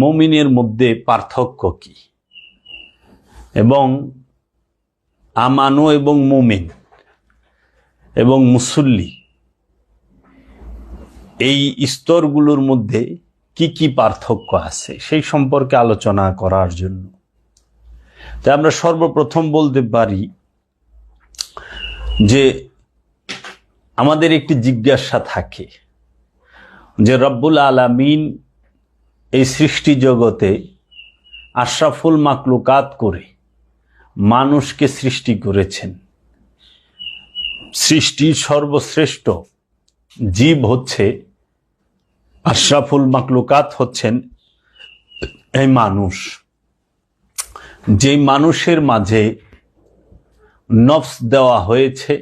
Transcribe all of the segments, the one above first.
মুমিনের মধ্যে পার্থক্য কি, এবং আমানু এবং মুমিন এবং মুসল্লি এই স্তরগুলোর মধ্যে কি কি পার্থক্য আছে সেই সম্পর্কে আলোচনা করার জন্য। তাই আমরা সর্বপ্রথম বলতে পারি যে আমাদের একটি জিজ্ঞাসা থাকে যে রব্বুল আলামিন এই সৃষ্টি জগতে আশরাফুল মাকলুকাত করে মানুষকে সৃষ্টি করেছেন। সৃষ্টির সর্বশ্রেষ্ঠ জীব হচ্ছে, আশরাফুল মাকলুকাত হচ্ছেন এই মানুষ। যে মানুষের মাঝে নফস দেওয়া হয়েছে,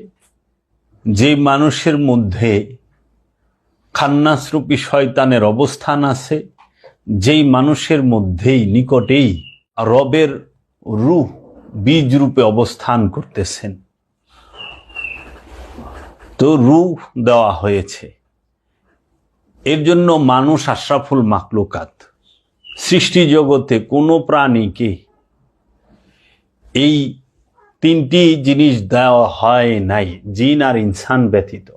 যে মানুষের মধ্যে খান্নাসরূপী শয়তানের অবস্থান আছে, যেই মানুষের মধ্যেই নিকটেই রবের রূহ বীজ রূপে অবস্থান করতেছেন। তো রূহ দেওয়া হয়েছে, এর জন্য মানুষ আশরাফুল মাকলুকাত। সৃষ্টি জগতে কোনো প্রাণীকে এই তিনটি জিনিস দেওয়া হয় নাই, জিন আর ইনসান ব্যতীত।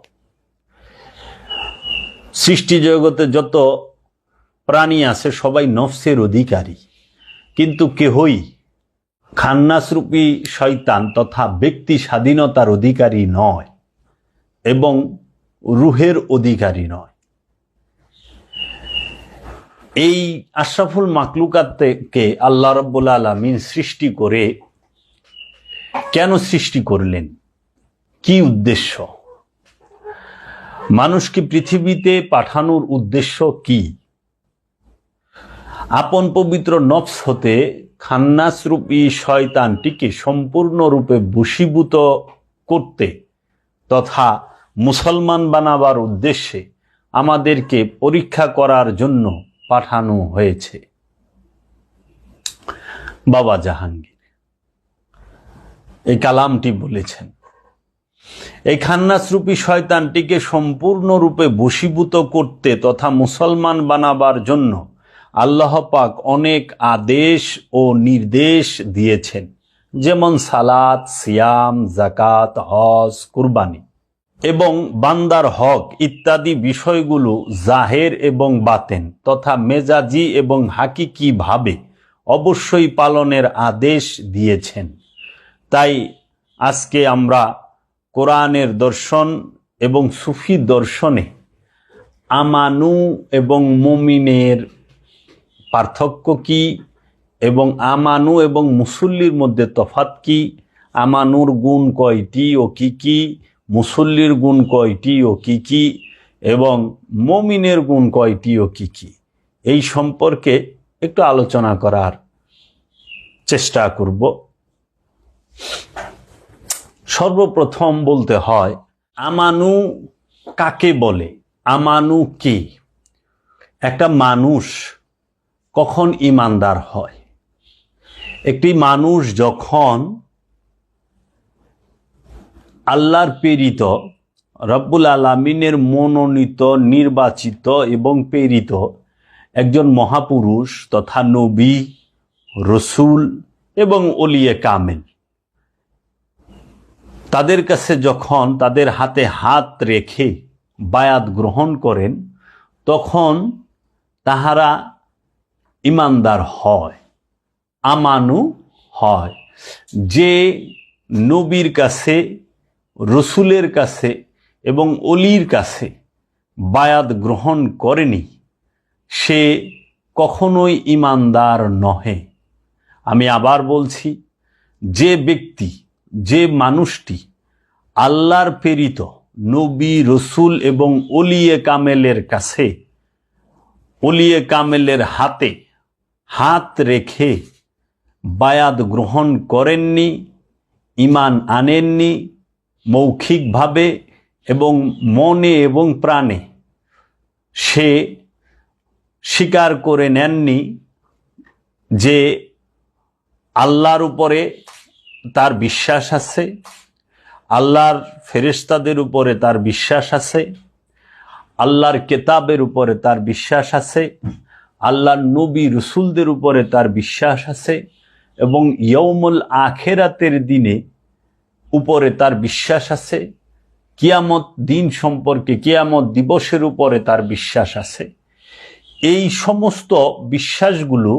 সৃষ্টি জগতে যত প্রাণী আছে সবাই নফসের অধিকারী, কিন্তু কেহই খান্নাসরূপী শয়তান তথা ব্যক্তি স্বাধীনতার অধিকারী নয় এবং রুহের অধিকারী নয়। এই আশরাফুল মাকলুকাতকে আল্লাহ রাব্বুল আলামিন সৃষ্টি করে কেন সৃষ্টি করলেন, কি উদ্দেশ্য, মানুষকে পৃথিবীতে পাঠানোর উদ্দেশ্য কি? আপন পবিত্র নফস হতে খান্নাসরূপী শয়তানটিকে সম্পূর্ণরূপে বশীভূত করতে তথা মুসলমান বানাবার উদ্দেশ্যে আমাদেরকে পরীক্ষা করার জন্য পাঠানো হয়েছে। বাবা জাহাঙ্গীর এই কালামটি বলেছেন। এই খান্নাসরূপী শয়তানটিকে সম্পূর্ণরূপে বশীভূত করতে তথা মুসলমান বানাবার জন্য আল্লাহ পাক অনেক আদেশ ও নির্দেশ দিয়েছেন, যেমন সালাত, সিয়াম, জাকাত, হজ, কুরবানি এবং বান্দার হক ইত্যাদি বিষয়গুলো জাহের এবং বাতেন তথা মেজাজি এবং হাকিকি ভাবে অবশ্যই পালনের আদেশ দিয়েছেন। তাই আজকে আমরা কোরআনের দর্শন এবং সুফি দর্শনে আমানু এবং মুমিনের পার্থক্য কি এবং আমানু এবং মুসল্লির মধ্যে তফাৎ কি, আমানুর গুণ কয়টি ও কি কি, মুসল্লির গুণ কয়টি ও কি কি, এবং মুমিনের গুণ কয়টি ও কি কি, এই সম্পর্কে একটু আলোচনা করার চেষ্টা করব। সর্বপ্রথম বলতে হয় আমানু কাকে বলে, আমানু কি? একটা মানুষ কখন ঈমানদার হয়? একটি মানুষ যখন আল্লাহর প্রেরিত রব্বুল আলামিনের মনোনীত, নির্বাচিত এবং প্রেরিত একজন মহাপুরুষ তথা নবী, রসুল এবং ওলিয়ে কামেল তাদের কাছে যখন তাদের হাতে হাত রেখে বায়াত গ্রহণ করেন, তখন তাহারা ঈমানদার হয়, আমানু হয়। যে নবীর কাছে, রসুলের কাছে এবং অলির কাছে বায়াত গ্রহণ করেনি, সে কখনোই ঈমানদার নহে। আমি আবার বলছি, যে ব্যক্তি, যে মানুষটি আল্লাহর প্রেরিত নবী, রসুল এবং ওলিয়ে কামেলের কাছে, ওলিয়ে কামেলের হাতে হাত রেখে বায়াত গ্রহণ করেননি, ঈমান আনেননি, মৌখিকভাবে এবং মনে এবং প্রাণে সে স্বীকার করে নেননি যে আল্লাহর উপরে তার বিশ্বাস আছে, আল্লাহর ফেরেশতাদের উপরে তার বিশ্বাস আছে, আল্লাহর কিতাবের উপরে তার বিশ্বাস আছে, আল্লাহর নবী রসুলদের উপরে তার বিশ্বাস আছে এবং ইয়াউমুল আখিরাতের দিনে উপরে তার বিশ্বাস আছে, কিয়ামত দিন সম্পর্কে, কিয়ামত দিবসের উপরে তার বিশ্বাস আছে। এই সমস্ত বিশ্বাসগুলো,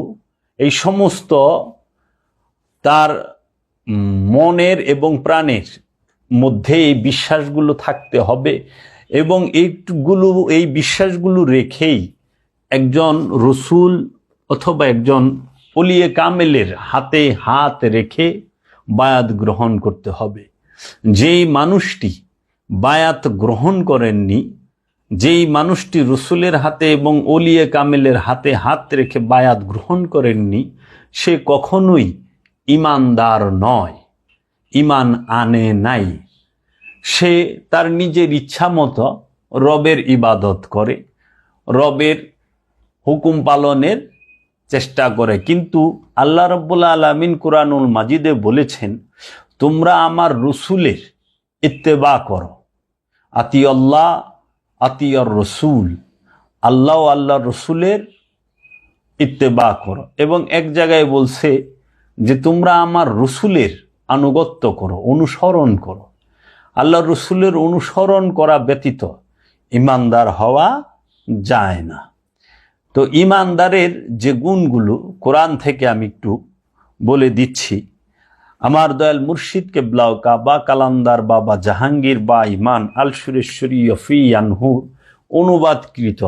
এই সমস্ত তার মনের এবং প্রাণের মধ্যে এই বিশ্বাসগুলো থাকতে হবে এবং এই বিশ্বাসগুলো রেখেই একজন রসুল অথবা একজন ওলিয়ে কামেলের হাতে হাত রেখে বায়াত গ্রহণ করতে হবে। যেই মানুষটি বায়াত গ্রহণ করেননি, যেই মানুষটি রসুলের হাতে এবং ওলিয়ে কামেলের হাতে হাত রেখে বায়াত গ্রহণ করেননি, সে কখনোই ইমানদার নয়, ইমান আনে নাই। সে তার নিজের ইচ্ছা মতো রবের ইবাদত করে, রবের হুকুম পালনের চেষ্টা করে। কিন্তু আল্লাহ রাব্বুল আলামিন কুরআনুল মাজিদে বলেছেন, তোমরা আমার রসুলের ইত্তেবা করো, আতিউল্লাহ আতিউর রসুল, আল্লাহ ও আল্লাহর রসুলের ইত্তেবা করো। এবং এক জায়গায় বলছে যে তোমরা আমার রসুলের আনুগত্য করো, অনুসরণ করো। আল্লাহর রসুলের অনুসরণ করা ব্যতীত ইমানদার হওয়া যায় না। তো ইমানদারের যে গুণগুলো কোরআন থেকে আমি একটু বলে দিচ্ছি। আমার দয়াল মুর্শিদ কেবলা কাবা কালান্দার বাবা জাহাঙ্গীর বা ইমান আল সুরেশ্বরী ফি আনহুর অনুবাদকৃত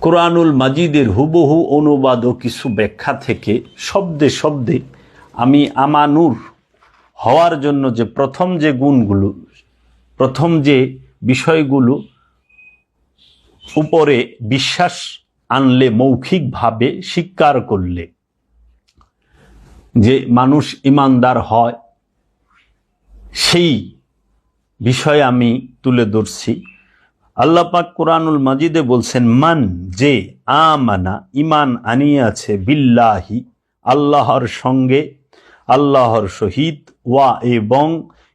কোরআনুল মাজিদের হুবহু অনুবাদ ও কিছু ব্যাখ্যা থেকে শব্দে শব্দে আমি আমানুর হওয়ার জন্য যে প্রথম যে গুণগুলো, প্রথম যে বিষয়গুলো উপরে বিশ্বাস আনলে, মৌখিকভাবে স্বীকার করলে যে মানুষ ইমানদার হয়, সেই বিষয়ে আমি তুলে ধরছি। আল্লাহ পাক কুরআনুল মাজিদে বলছেন, মান যে আমানা ইমান আনিয়াছে, বিল্লাহি আল্লাহর সঙ্গে, আল্লাহর সহিত, ওয়া এবং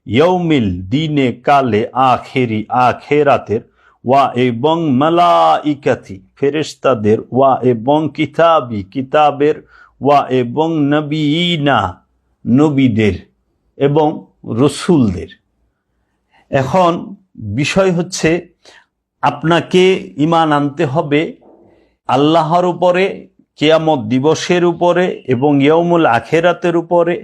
ইয়াউমিল দিনে কালে, আখেরি আখেরাতের, ওয়া এবং মালাইকাতি ফেরেশতাদের, ওয়া এবং কিতাবি কিতাবের, ওয়া এবং নবীনা নবীদের এবং রসুলদের। এখন বিষয় হচ্ছে আপনাকে ঈমান আনতে হবে আল্লাহর উপরে, কিয়ামত দিবসের উপরে এবং ইয়াউমুল আখিরাতের উপরে,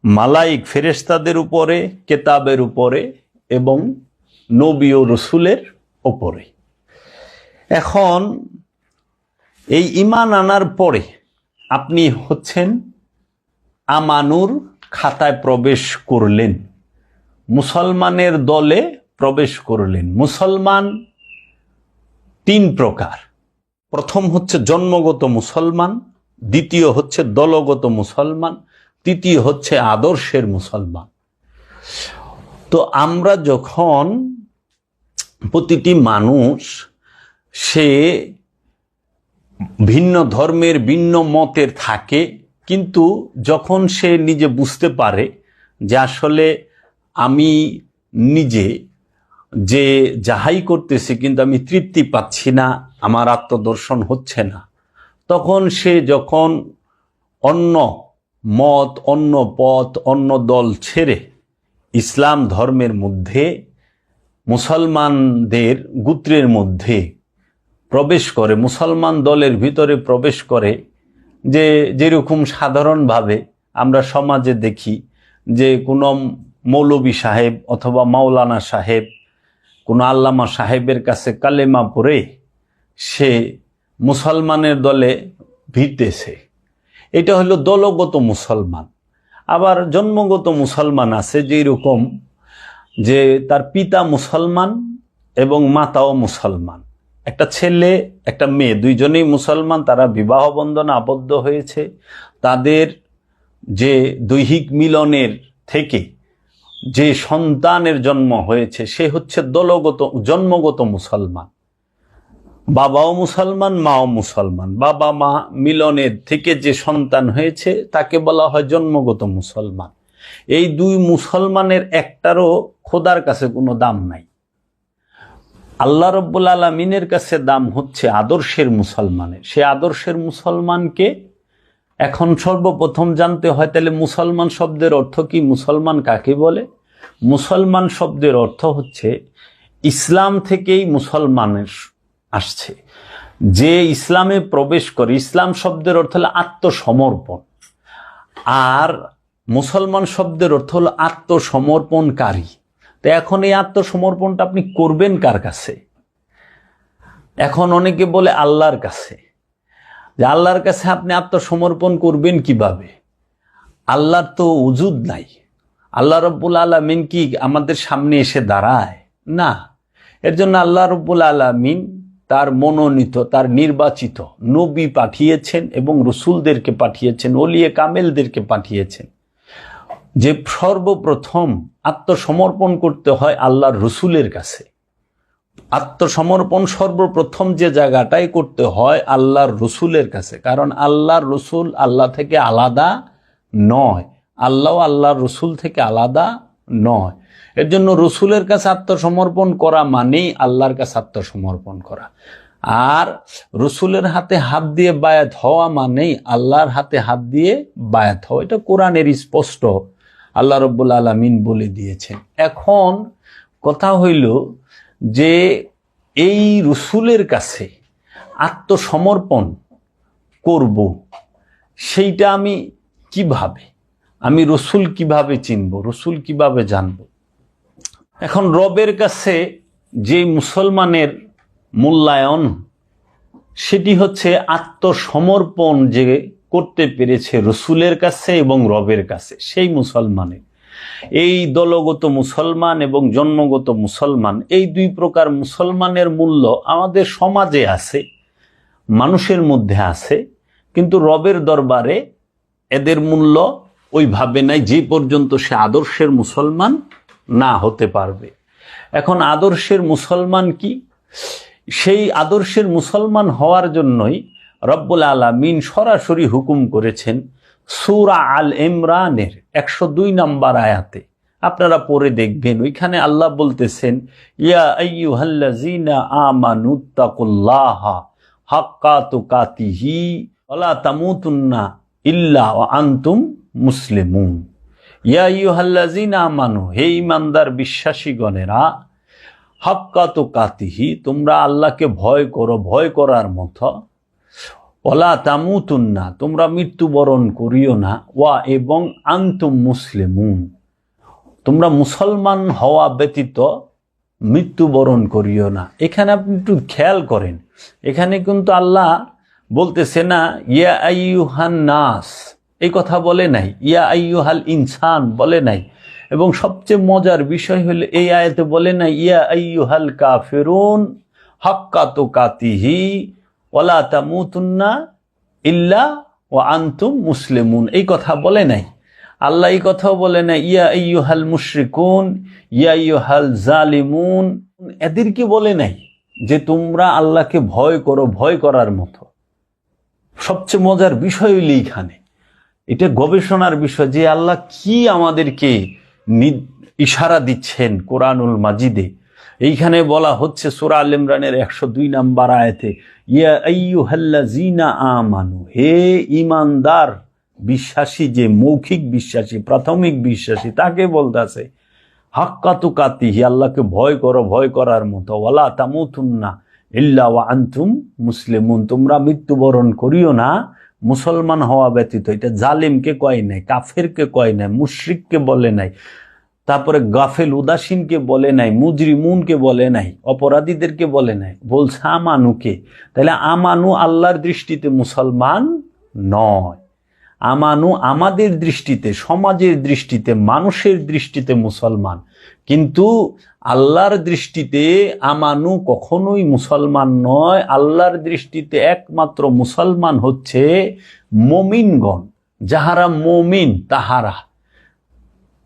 মালাইক ফেরেশতাদের উপরে, কিতাবের উপরে এবং নবী ও রসুলের উপরে। এখন এই ঈমান আনার পরে আপনি হচ্ছেন আমানুর খাতায় প্রবেশ করলেন, মুসলমানের দলে প্রবেশ করলেন। মুসলমান তিন প্রকার। প্রথম হচ্ছে জন্মগত মুসলমান, দ্বিতীয় হচ্ছে দলগত মুসলমান, তৃতীয় হচ্ছে আদর্শের মুসলমান। তো আমরা যখন, প্রতিটি মানুষ সে ভিন্ন ধর্মের ভিন্ন মতের থাকে, কিন্তু যখন সে নিজে বুঝতে পারে যে আসলে আমি নিজে যে যাহাই করতেছি কিন্তু আমি তৃপ্তি পাচ্ছি না, আমার আত্মদর্শন হচ্ছে না, তখন সে যখন অন্য মত, অন্য পথ, অন্য দল ছেড়ে ইসলাম ধর্মের মধ্যে, মুসলমানদের গোত্রের মধ্যে প্রবেশ করে, মুসলমান দলের ভিতরে প্রবেশ করে, যে যেরকম সাধারণভাবে আমরা সমাজে দেখি যে কোনো মৌলবী সাহেব অথবা মাওলানা সাহেব, কোনো আল্লামা সাহেবের কাছে কালেমা পড়ে সে মুসলমানের দলে ভিড়তেছে। এটা হলো দলগত মুসলমান। আবার জন্মগত মুসলমান আছে, যেই রকম যে তার পিতা মুসলমান এবং মাতাও মুসলমান, একটা ছেলে একটা মেয়ে দুইজনেই মুসলমান, তারা বিবাহ বন্ধনে আবদ্ধ হয়েছে, তাদের যে দৈহিক মিলনের থেকে যে সন্তানের জন্ম হয়েছে সে হচ্ছে দলগত জন্মগত মুসলমান। বাবাও মুসলমান, মাও মুসলমান, বাবা মা মিলনের থেকে যে সন্তান হয়েছে তাকে বলা হয় জন্মগত মুসলমান। এই দুই মুসলমানের একটারও খোদার কাছে কোনো দাম নাই। আল্লাহ রব্বুল আলমিনের কাছে দাম হচ্ছে আদর্শের মুসলমানের। সে আদর্শের মুসলমানকে এখন সর্বপ্রথম জানতে হয়, তাহলে মুসলমান শব্দের অর্থ কি? মুসলমান কাকে বলে? মুসলমান শব্দের অর্থ হচ্ছে ইসলাম থেকেই মুসলমানের আসছে, যে ইসলামে প্রবেশ করে। ইসলাম শব্দের অর্থ হলো আত্মসমর্পণ, আর মুসলমান শব্দের অর্থ হলো আত্মসমর্পণকারী। তো এখন এই আত্মসমর্পণটা আপনি করবেন কার কাছে? এখন অনেকে বলে আল্লাহর কাছে। যে আল্লাহর কাছে আপনি আত্মসমর্পণ করবেন কিভাবে? আল্লাহর তো উজুদ নাই। আল্লাহ রব্বুল আলামিন কি আমাদের সামনে এসে দাঁড়ায়? না। এর জন্য আল্লাহ রব্বুল আলামিন তার মনোনীত, তার নির্বাচিত নবী পাঠিয়েছেন এবং রসুলদেরকে পাঠিয়েছেন, ওলিয়ে কামেলদেরকে পাঠিয়েছেন। যে সর্বপ্রথম আত্মসমর্পণ করতে হয় আল্লাহর রসুলের কাছে। আত্মসমর্পণ সর্বপ্রথম যে জায়গাটাই করতে হয় আল্লাহর রসুলের কাছে, কারণ আল্লাহর রসুল আল্লাহ থেকে আলাদা নয়, আল্লাহ আল্লাহর রসুল থেকে আলাদা নয়। এর জন্য রসুলের কাছে আত্মসমর্পণ করা মানেই আল্লাহর কাছে আত্মসমর্পণ করা। আর রসুলের হাতে হাত দিয়ে বায়াত হওয়া মানেই আল্লাহর হাতে হাত দিয়ে বায়াত হওয়া। এটা কোরআনের স্পষ্ট আল্লাহ রব্বুল আলামিন বলে দিয়েছেন। এখন কথা হইল যে এই রসুলের কাছে আত্মসমর্পণ করব, সেইটা আমি কিভাবে, আমি রসুল কিভাবে চিনব, রসুল কিভাবে জানব? এখন রবের কাছে যে মুসলমানের মূল্যায়ন, সেটি হচ্ছে আত্মসমর্পণ যে করতে পেরেছে রসুলের কাছে এবং রবের কাছে, সেই মুসলমানের। এই দলগত মুসলমান এবং জন্মগত মুসলমান, এই দুই প্রকার মুসলমানের মূল্য আমাদের সমাজে আছে, মানুষের মধ্যে আছে, কিন্তু রবের দরবারে এদের মূল্য ওইভাবে নাই, যে পর্যন্ত সে আদর্শের মুসলমান না হতে পারবে। এখন আদর্শের মুসলমান কি? সেই আদর্শের মুসলমান হওয়ার জন্যই রব্বুল আলামিন সরাসরি হুকুম করেছেন সূরা আল ইমরানের 102 নম্বর আয়াতে। আপনারা পড়ে দেখবেন, ওইখানে আল্লাহ বলতেছেন, ইয়া আইয়ুহাল্লাযীনা আমানুত্তাকুল্লাহা হাক্কা তুকাতিহি ওয়ালা তামুতুন্না ইল্লা ওয়া আনতুম মুসলিমুন। ইয়া আইয়ুহাল্লাযীনা আমানু, হে ঈমানদার বিশ্বাসীগণেরা, হাক্কা তুকাতিহি, তোমরা আল্লাহকে ভয় করো, ভয় করার মতো। ওয়ালা তামুতুন্না, তোমরা মৃত্যুবরণ করিও না। ওয়া, এবং আনতুম মুসলিমুন, তোমরা মুসলমান হওয়া ব্যতীত মৃত্যুবরণ করিও না। এখানে আপনি একটু খেয়াল করেন, এখানে কিন্তু আল্লাহ বলতেছে না ইয়া আইয়ুহান নাস, এই কথা বলে নাই, ইয়া আইয়ুহাল ইনসান বলে নাই। এবং সবচেয়ে মজার বিষয় হলো এই আয়াতে বলে নাই ইয়া আইয়ুহাল কাফিরুন হাক্কা তুকাতিহি ওয়ালা তামুতুন্না ইল্লা ওয়া আনতুম মুসলিমুন, এই কথা বলে নাই। আল্লাহ এই কথাও বলে না ইয়া আইয়ুহাল মুশরিকুন, ইয়া আইয়ুহাল জালিমুন, এদেরকে বলে নাই যে তোমরা আল্লাহকে ভয় করো, ভয় করার মতো। সবচেয়ে মজার বিষয় হইল এইখানে, এটা গবেষণার বিষয় যে আল্লাহ কি আমাদেরকে ইশারা দিচ্ছেন কোরআনুল মাজিদে। এইখানে বলা হচ্ছে সূরা আল ইমরানের 102 নম্বর আয়াতে, ইয়া আইয়ুহাল্লাযীনা আমানু, হে ঈমানদার বিশ্বাসী, যে মৌখিক বিশ্বাসী, প্রাথমিক বিশ্বাসী, তাকে বলতেছে হাক্কা তুকাতিহি, আল্লাহকে ভয় করো, ভয় করার মতো। ওয়ালা তামুতুন্না ইল্লা ওয়া আনতুম মুসলিমুন, তোমরা মৃত্যুবরণ করিও না মুসলমান হওয়া ব্যতীত। এটা জালিমকে কয় নাই, কাফেরকে কয় নাই, মুশরিককে বলে নাই, তারপরে গাফেল উদাসীনকে বলে নাই, মুজরিমুনকে বলে নাই, অপরাধীদেরকে বলে নাই, বলছে আমানুকে। তাহলে আমানু আল্লাহর দৃষ্টিতে মুসলমান নয়, আমানু আমাদের দৃষ্টিতে, সমাজের দৃষ্টিতে, মানুষের দৃষ্টিতে মুসলমান, কিন্তু আল্লাহর দৃষ্টিতে আমানু কখনোই মুসলমান নয়। আল্লাহর দৃষ্টিতে একমাত্র মুসলমান হচ্ছে মুমিনগণ, যাহারা মুমিন তাহারা,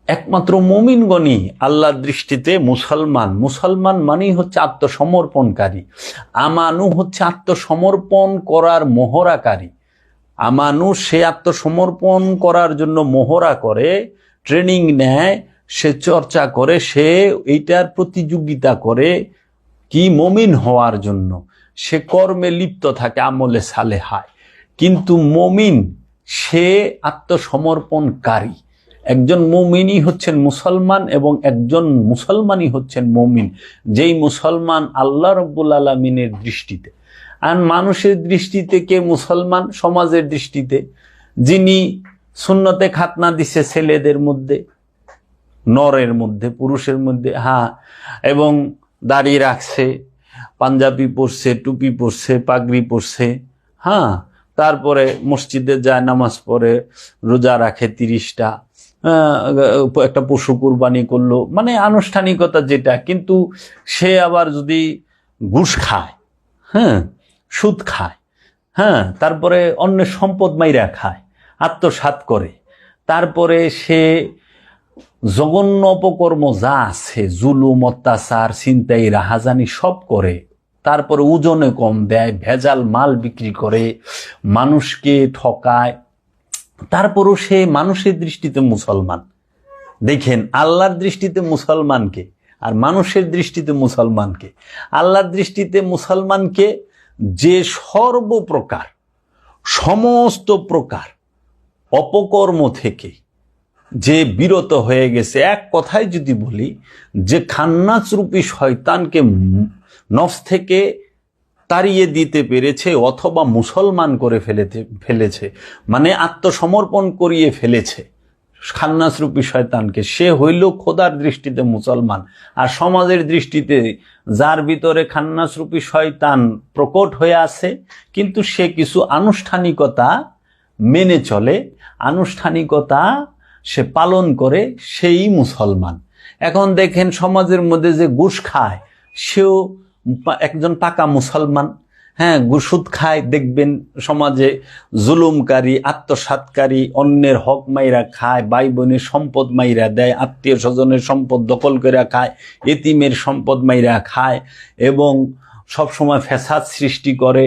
একমাত্র মুমিনগণই আল্লাহর দৃষ্টিতে মুসলমান। মুসলমান মানেই হচ্ছে আত্মসমর্পণকারী। আমানু হচ্ছে আত্মসমর্পণ করার মোহরাকারী। আমানু সে আত্মসমর্পণ করার জন্য মোহরা করে, ট্রেনিং নেয়, সে চর্চা করে, সে এইটার প্রতিযোগিতা করে, কি মুমিন হওয়ার জন্য সে কর্মে লিপ্ত থাকে, আমলে সালেহায়। কিন্তু মুমিন সে আত্মসমর্পণকারী। একজন মুমিনই হচ্ছেন মুসলমান এবং একজন মুসলমানই হচ্ছেন মুমিন, যেই মুসলমান আল্লাহ রাব্বুল আলামিনের দৃষ্টিতে। আর মানুষের দৃষ্টিতে কে মুসলমান? সমাজের দৃষ্টিতে যিনি সুন্নতে খাতনা দিছে ছেলেদের মধ্যে, নরের মধ্যে, পুরুষের মধ্যে, হ্যাঁ, এবং দাড়ি রাখছে, পাঞ্জাবি পরছে, টুপি পরছে, পাগড়ি পরছে, হ্যাঁ, তারপরে মসজিদে যায়, নামাজ পড়ে, রোজা রাখে 30টা, একটা পশু কুরবানি করলো, মানে আনুষ্ঠানিকতা যেটা। কিন্তু সে আবার যদি ঘুষ খায়, হ্যাঁ, সুদ খায়, হ্যাঁ, তারপরে অন্যের সম্পদ মাইরা খায়, আত্মসাৎ করে, তারপরে সে জঘন্য অপকর্ম যা আছে, জুলুম, অত্যাচার, ছিনতাই, রাহাজানি সব করে, তারপরে ওজনে কম দেয়, ভেজাল মাল বিক্রি করে, মানুষকে ঠকায়, তারপরও সে মানুষের দৃষ্টিতে মুসলমান। দেখেন, আল্লাহর দৃষ্টিতে মুসলমানকে আর মানুষের দৃষ্টিতে মুসলমানকে। আল্লাহর দৃষ্টিতে মুসলমানকে যে সর্বপ্রকার সমস্ত প্রকার অপকর্ম থেকে যে বিরত হয়ে গেছে, এক কথায় যদি বলি, যে খান্নাস রূপী শয়তানকে নফস থেকে তাড়িয়ে দিতে পেরেছে অথবা মুসলমান করে ফেলেছে, মানে আত্মসমর্পণ করিয়ে ফেলেছে খান্নাস রূপী শয়তানকে, সে হইল খোদার দৃষ্টিতে মুসলমান। আর সমাজের দৃষ্টিতে যার ভিতরে খান্নাস রূপী শয়তান প্রকট হয়ে আছে, কিন্তু সে কিছু আনুষ্ঠানিকতা মেনে চলে, আনুষ্ঠানিকতা সে পালন করে, সেই মুসলমান। এখন দেখেন, সমাজের মধ্যে যে ঘুষ খায় সেও একজন পাকা মুসলমান। হ্যাঁ, সুদ খায়, দেখবেন সমাজে জুলুমকারী, আত্মসাৎকারী, অন্যের হক মাইরা খায়, ভাই বোনের সম্পদ মাইরা দেয়, আত্মীয় স্বজনের সম্পদ দখল করে খায়, এতিমের সম্পদ মাইরা খায়, এবং সবসময় ফ্যাসাদ সৃষ্টি করে,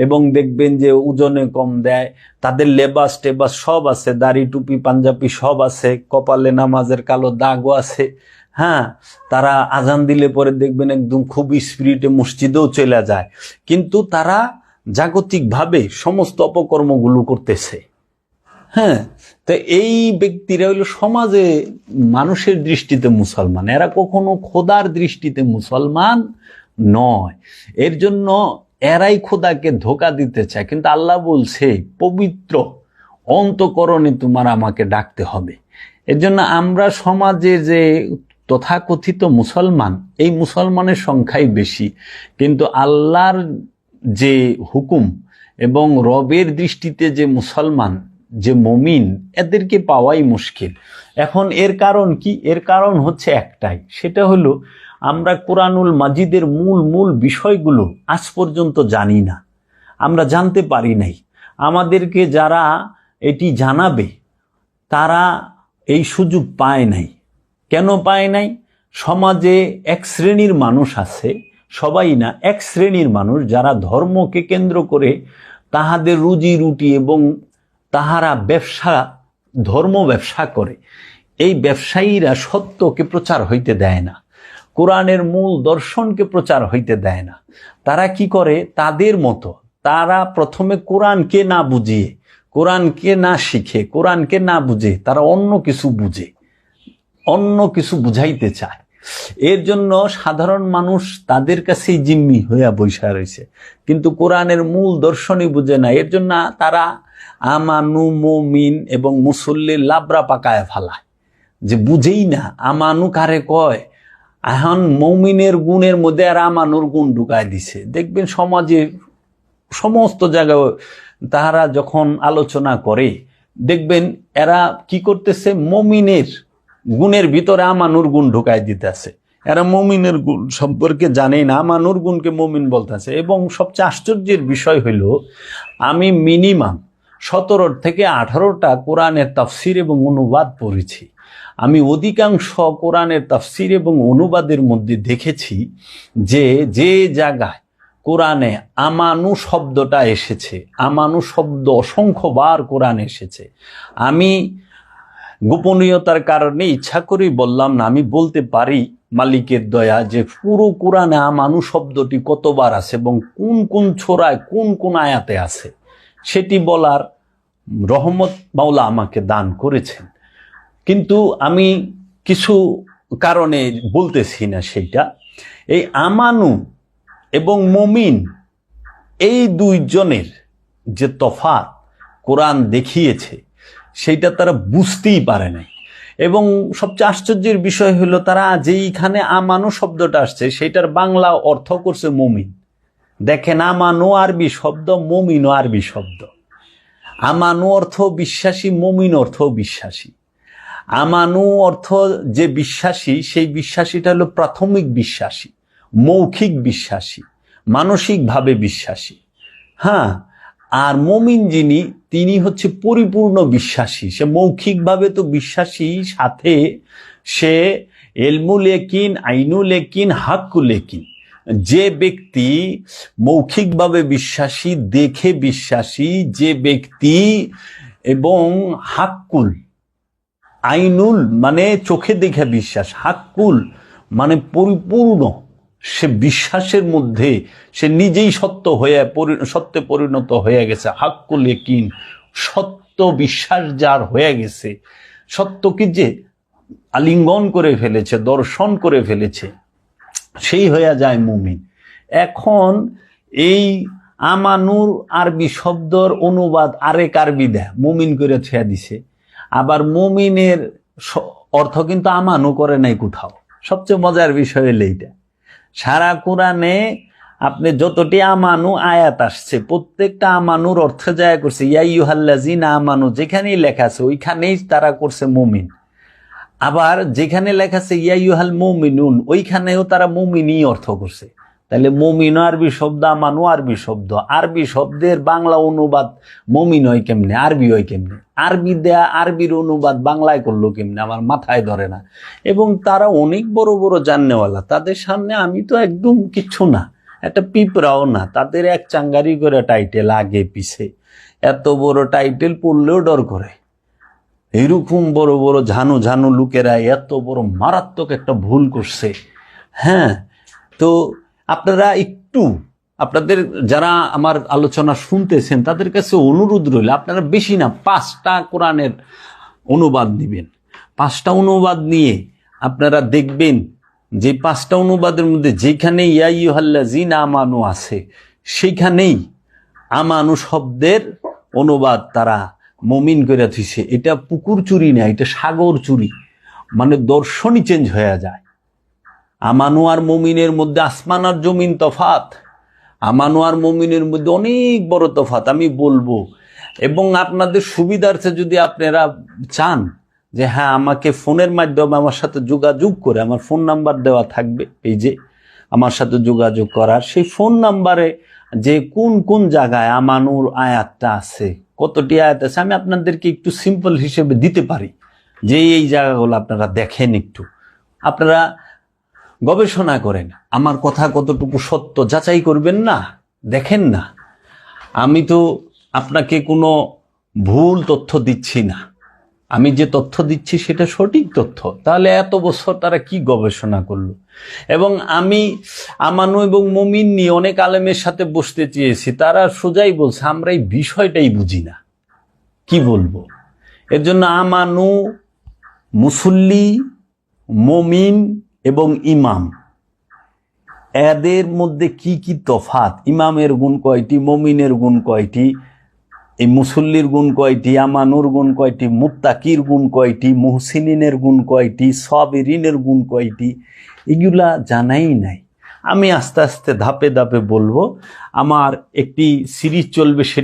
এবং দেখবেন যে ওজনে কম দেয়। তাদের লেবাস টেবাস সব আছে, দাড়ি টুপি পাঞ্জাবি সব আছে, কপালে নামাজের কালো দাগও আছে। হ্যাঁ, তারা আজান দিলে পরে দেখবেন একদম খুব স্পিরিটে মসজিদেও চলে যায়, কিন্তু তারা জাগতিকভাবে সমস্ত অপকর্মগুলো করতেছে। হ্যাঁ, তো এই ব্যক্তিরা হইল সমাজে মানুষের দৃষ্টিতে মুসলমান, এরা কখনো খোদার দৃষ্টিতে মুসলমান নয়। এর জন্য এরাই খোদাকে ধোঁকা দিতে চায়। কিন্তু আল্লাহ বলছে, পবিত্র অন্তঃকরণে তোমার আমাকে ডাকতে হবে। এর জন্য আমরা সমাজে যে তথাকথিত মুসলমান, এই মুসলমানের সংখ্যাই বেশি, কিন্তু আল্লাহর যে হুকুম এবং রবের দৃষ্টিতে যে মুসলমান, যে মুমিন, এদেরকে পাওয়াই মুশকিল। এখন এর কারণ কি? এর কারণ হচ্ছে একটাই, সেটা হলো আমরা কোরআনুল মাজিদের মূল বিষয়গুলো আজ পর্যন্ত জানি না, আমরা জানতে পারি নাই। আমাদেরকে যারা এটি জানাবে তারা এই সুযোগ পায় নাই। কেন পায় নাই? সমাজে এক শ্রেণীর মানুষ আছে, সবাই না, এক শ্রেণীর মানুষ যারা ধর্মকে কেন্দ্র করে তাহাদের রুজি রুটি এবং তাহারা ব্যবসা, ধর্ম ব্যবসা করে। এই ব্যবসায়ীরা সত্যকে প্রচার হইতে দেয় না, কোরআনের মূল দর্শনকে প্রচার হইতে দেয় না। তারা কি করে? তাদের মতো তারা প্রথমে কোরআনকে না বুঝিয়ে, কোরআনকে না শিখে, কোরআনকে না বুঝে তারা অন্য কিছু বুঝে, অন্য কিছু বুঝাইতে চায়। এর জন্য সাধারণ মানুষ তাদের কাছেই জিম্মি হইয়া বৈশা রয়েছে, কিন্তু কোরআনের মূল দর্শনই বুঝে না। এর জন্য তারা আমানু, মুমিন এবং মুসল্লির লাবরা পাকায় ফেলায়, যে বুঝেই না আমানু কারে কয়। এখন মুমিনের গুণের মধ্যে আর আমানুর গুণ ঢুকায় দিছে। দেখবেন সমাজের সমস্ত জায়গায় তাহারা যখন আলোচনা করে, দেখবেন এরা কি করতেছে, মুমিনের গুণের ভিতরে আমানুর গুণ ঢুকায় দিতেছে। এরা মুমিনের গুণ সম্পর্কে জানেই না, আমানুর গুণকে মুমিন বলতেছে। এবং সবচেয়ে আশ্চর্যের বিষয় হইল, আমি মিনিমাম 17 থেকে 18টা কোরআনের তাফসির এবং অনুবাদ পড়েছি। আমি অধিকাংশ কোরআনের তাফসির এবং অনুবাদের মধ্যে দেখেছি যে যে জায়গায় কোরআনে আমানু শব্দটা এসেছে, আমানু শব্দ অসংখ্যবার কোরআনে এসেছে। আমি গোপনীয়তার কারণে ইচ্ছা করেই বললাম না, আমি বলতে পারি মালিকের দয়া যে পুরো কোরআনে আমানু শব্দটি কতবার আছে এবং কোন কোন ছোরায় কোন কোন আয়াতে আছে সেটি বলার রহমত মাওলা আমাকে দান করেছেন। কিন্তু আমি কিছু কারণে বলতেছি না সেইটা। এই আমানু এবং মুমিন এই দুইজনের যে তফাৎ কোরআন দেখিয়েছে সেইটা তারা বুঝতেই পারে নাই। এবং সবচেয়ে আশ্চর্যের বিষয় হলো তারা যেইখানে আমানু শব্দটা আসছে সেইটার বাংলা অর্থ করছে মুমিন। দেখেন, আমানু আরবি শব্দ, মুমিনও আরবি শব্দ। আমানু অর্থ বিশ্বাসী, মুমিন অর্থ বিশ্বাসী। আমানু অর্থ যে বিশ্বাসী, সেই বিশ্বাসীটা হলো প্রাথমিক বিশ্বাসী, মৌখিক বিশ্বাসী, মানসিকভাবে বিশ্বাসী। হ্যাঁ, আর মুমিন যিনি, তিনি হচ্ছে পরিপূর্ণ বিশ্বাসী। সে মৌখিকভাবে তো বিশ্বাসী, সাথে সে এলমুল ইয়াকিন, আইনুল ইয়াকিন, হাক্কুল ইয়াকিন। যে ব্যক্তি মৌখিকভাবে বিশ্বাসী, দেখে বিশ্বাসী, যে ব্যক্তি এবং হাক্কুল, আইনুল মানে চোখে দেখে বিশ্বাস, হাক্কুল মানে পরিপূর্ণ, সে বিশ্বাসের মধ্যে সে নিজেই সত্যে পরিণত হয়ে গেছে। হাক্কুল ইয়াকিন, সত্য বিশ্বাস যার হয়ে গেছে, সত্যকে যে আলিঙ্গন করে ফেলেছে, দর্শন করে ফেলেছে, সেই হয়ে যায় মুমিন। এখন এই আমানুর আরবি শব্দর অনুবাদ আরেক আরবি দেয়, মুমিন করে ছেয়া দিছে। আবার মুমিনের অর্থ কিন্তু আমানু করে নাই কোথাও। সবচেয়ে মজার বিষয় হলো এইটা, সারা কোরআনে আপনি যতটি আমানু আয়াত আসছে প্রত্যেকটা আমানুর অর্থ যায় করছে ইয়া আইয়ুহাল্লাযিনা আমানু, যেখানেই লেখা আছে ওইখানেই তারা করছে মুমিন। আবার যেখানে লেখা আছে ইয়া আইয়ুহাল মুমিনুন, ওইখানেও তারা মুমিনই অর্থ করছে। তাহলে মুমিন আরবি শব্দ, আমানু আরবি শব্দ। আরবি শব্দের বাংলা অনুবাদ মুমিন হয় কেমনে, আরবি হয় কেমনে? আরবি দেয়া আরবির অনুবাদ বাংলায় করলো কেমনে, আমার মাথায় ধরে না। এবং তারা অনেক বড় বড় জাননেওয়ালা, তাদের সামনে আমি তো একদম কিচ্ছু না, একটা পিঁপড়াও না। তাদের এক চাঙ্গারি করে টাইটেল আগে পিছে, এত বড় টাইটেল পড়লেও ডর করে। এরকম বড় বড় ঝানু ঝানু লোকেরা এত বড় মারাত্মক একটা ভুল করছে। হ্যাঁ, তো আপনারা একটু, আপনাদের যারা আমার আলোচনা শুনতেছেন তাদের কাছে অনুরোধ রইল, আপনারা বেশি না 5টা কোরআনের অনুবাদ দিবেন। 5টা অনুবাদ নিয়ে আপনারা দেখবেন যে 5টা অনুবাদের মধ্যে যেখানে ইয়া আইয়ুহাল্লাযিনা আমানু আছে সেইখানেই আমানু শব্দের অনুবাদ তারা মুমিন করে থইছে। এটা পুকুর চুরি না, এটা সাগর চুরি, মানে দর্শনই চেঞ্জ হয়ে যায়। আমানু আর মুমিনের মধ্যে আসমান আর জমিন তফাত, আমানু আর মুমিনের মধ্যে অনেক বড় তফাত আমি বলবো। এবং আপনাদের সুবিধার্থে যদি আপনারা চান যে হ্যাঁ আমাকে ফোনের মাধ্যমে আমার সাথে যোগাযোগ করে, আমার ফোন নাম্বার দেওয়া থাকবে এই যে আমার সাথে যোগাযোগ করার, সেই ফোন নাম্বারে যে কোন কোন জায়গায় আমানুর আয়াতটা আছে, কতটি আয়াত আছে, আমি আপনাদেরকে একটু সিম্পল হিসেবে দিতে পারি যে এই জায়গাগুলো আপনারা দেখেন, একটু আপনারা গবেষণা করেন, আমার কথা কতটুকু সত্য যাচাই করবেন না, দেখেন না। আমি তো আপনাকে কোনো ভুল তথ্য দিচ্ছি না, আমি যে তথ্য দিচ্ছি সেটা সঠিক তথ্য। তাহলে এত বছর তারা কি গবেষণা করলো? এবং আমি আমানু এবং মুমিন নিয়ে অনেক আলেমের সাথে বসতে চেয়েছি, তারা সোজাই বলছে আমরা এই বিষয়টাই বুঝি না, কি বলবো। এর জন্য আমানু, মুসল্লি, মুমিন এবং ইমাম, এদের মধ্যে কি কি তফাৎ, ইমামের গুণ কয়টি, মুমিনের গুণ কয়টি, এই মুসল্লির গুণ কয়টি, আমানুর গুণ কয়টি, মুত্তাকির গুণ কয়টি, মুহসিনিনের গুণ কয়টি, সাবিরিনের গুণ কয়টি, এগুলা জানাই নাই। আমি আস্তে আস্তে ধাপে ধাপে বলবো। আমার একটি সিরিজ চলবে,